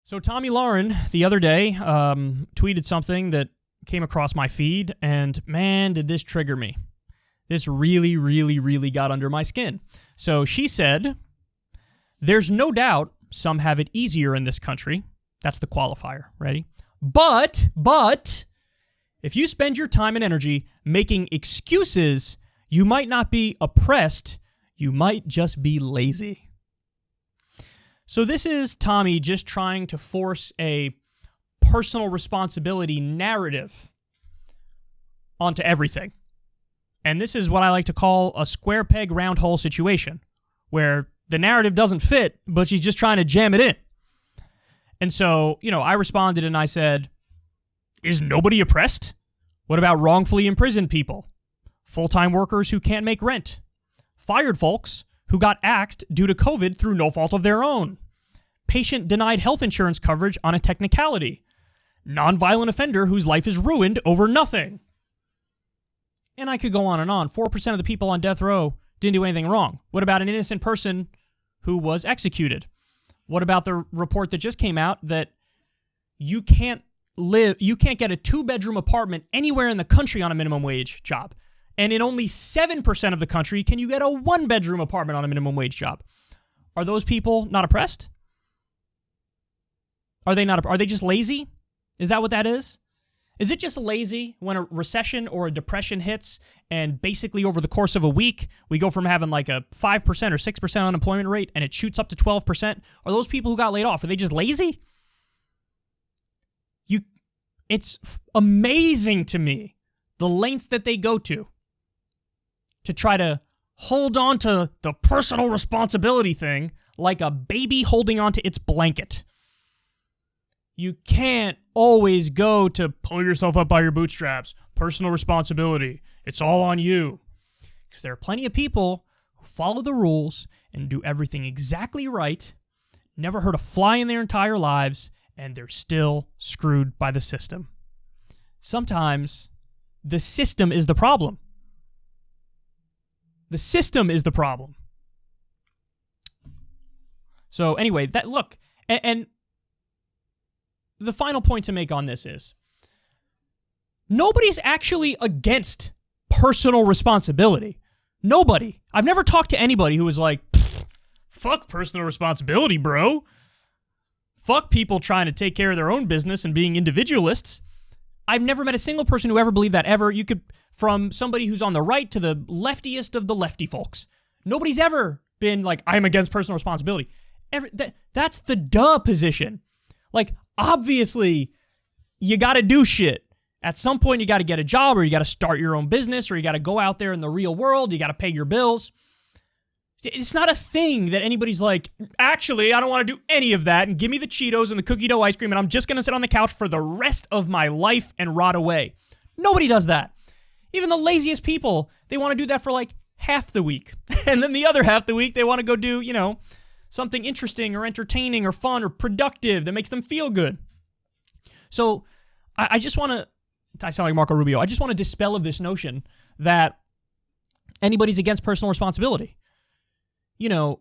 So Tomi Lahren the other day tweeted something that came across my feed, and man, did this trigger me. This really, really, really got under my skin. So she said, "There's no doubt some have it easier in this country." That's the qualifier. Ready? But, if you spend your time and energy making excuses, you might not be oppressed, you might just be lazy. So this is Tomi just trying to force a personal responsibility narrative onto everything. And this is what I like to call a square peg round hole situation, where the narrative doesn't fit, but she's just trying to jam it in. And so, I responded and I said, is nobody oppressed? What about wrongfully imprisoned people? Full-time workers who can't make rent? Fired folks who got axed due to COVID through no fault of their own? Patient denied health insurance coverage on a technicality? Nonviolent offender whose life is ruined over nothing? And I could go on and on. 4% of the people on death row didn't do anything wrong. What about an innocent person who was executed? What about the report that just came out that you can't get a 2-bedroom apartment anywhere in the country on a minimum wage job? And in only 7% of the country can you get a 1-bedroom apartment on a minimum wage job. Are those people not oppressed? Are they just lazy? Is that what that is? Is it just lazy when a recession or a depression hits and basically over the course of a week, we go from having like a 5% or 6% unemployment rate and it shoots up to 12%? Are those people who got laid off, are they just lazy? It's amazing to me the lengths that they go to try to hold on to the personal responsibility thing like a baby holding on to its blanket. You can't always go to pull yourself up by your bootstraps. Personal responsibility. It's all on you. Because there are plenty of people who follow the rules and do everything exactly right, never hurt a fly in their entire lives, and they're still screwed by the system. Sometimes the system is the problem. The system is the problem. So anyway, and the final point to make on this is, nobody's actually against personal responsibility. Nobody. I've never talked to anybody who was like, fuck personal responsibility, bro. Fuck people trying to take care of their own business and being individualists. I've never met a single person who ever believed that ever. You could, from somebody who's on the right to the leftiest of the lefty folks. Nobody's ever been like, I'm against personal responsibility. That's the duh position. Like, obviously, you got to do shit. At some point, you got to get a job, or you got to start your own business, or you got to go out there in the real world. You got to pay your bills. It's not a thing that anybody's like, actually, I don't want to do any of that, and give me the Cheetos and the cookie dough ice cream, and I'm just going to sit on the couch for the rest of my life and rot away. Nobody does that. Even the laziest people, they want to do that for like half the week. And then the other half the week, they want to go do, something interesting or entertaining or fun or productive that makes them feel good. So I just want to, I sound like Marco Rubio, I just want to dispel of this notion that anybody's against personal responsibility. The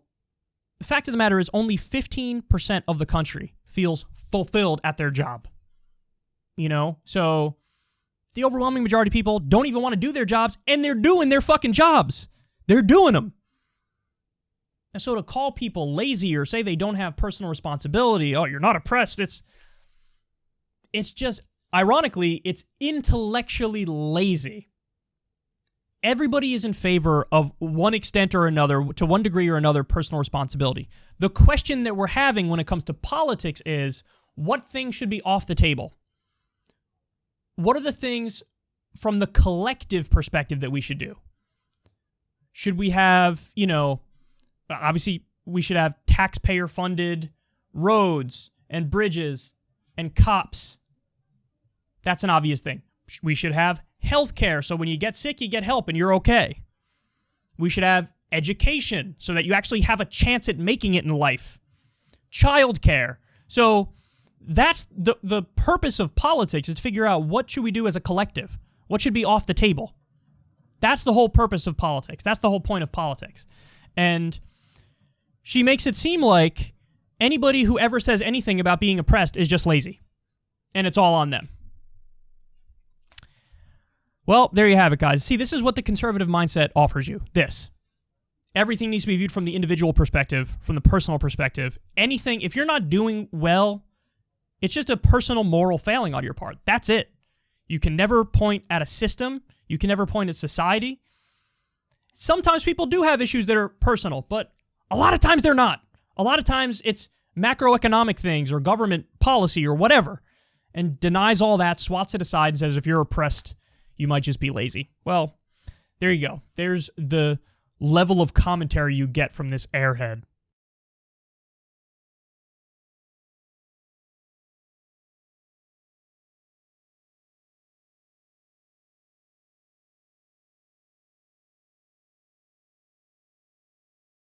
fact of the matter is only 15% of the country feels fulfilled at their job. So the overwhelming majority of people don't even want to do their jobs, and they're doing their fucking jobs. They're doing them. And so to call people lazy or say they don't have personal responsibility, oh, you're not oppressed, it's just, ironically, it's intellectually lazy. Everybody is in favor of one extent or another, to one degree or another, personal responsibility. The question that we're having when it comes to politics is, what things should be off the table? What are the things from the collective perspective that we should do? Should we have, obviously, we should have taxpayer-funded roads and bridges and cops. That's an obvious thing. We should have health care, so when you get sick, you get help and you're okay. We should have education, so that you actually have a chance at making it in life. Child care. So that's the purpose of politics, is to figure out what should we do as a collective. What should be off the table. That's the whole purpose of politics. That's the whole point of politics. And she makes it seem like anybody who ever says anything about being oppressed is just lazy. And it's all on them. Well, there you have it, guys. See, this is what the conservative mindset offers you. This. Everything needs to be viewed from the individual perspective, from the personal perspective. Anything, if you're not doing well, it's just a personal moral failing on your part. That's it. You can never point at a system. You can never point at society. Sometimes people do have issues that are personal, but a lot of times they're not. A lot of times it's macroeconomic things or government policy or whatever, and denies all that, swats it aside, and says if you're oppressed, you might just be lazy. Well, there you go. There's the level of commentary you get from this airhead.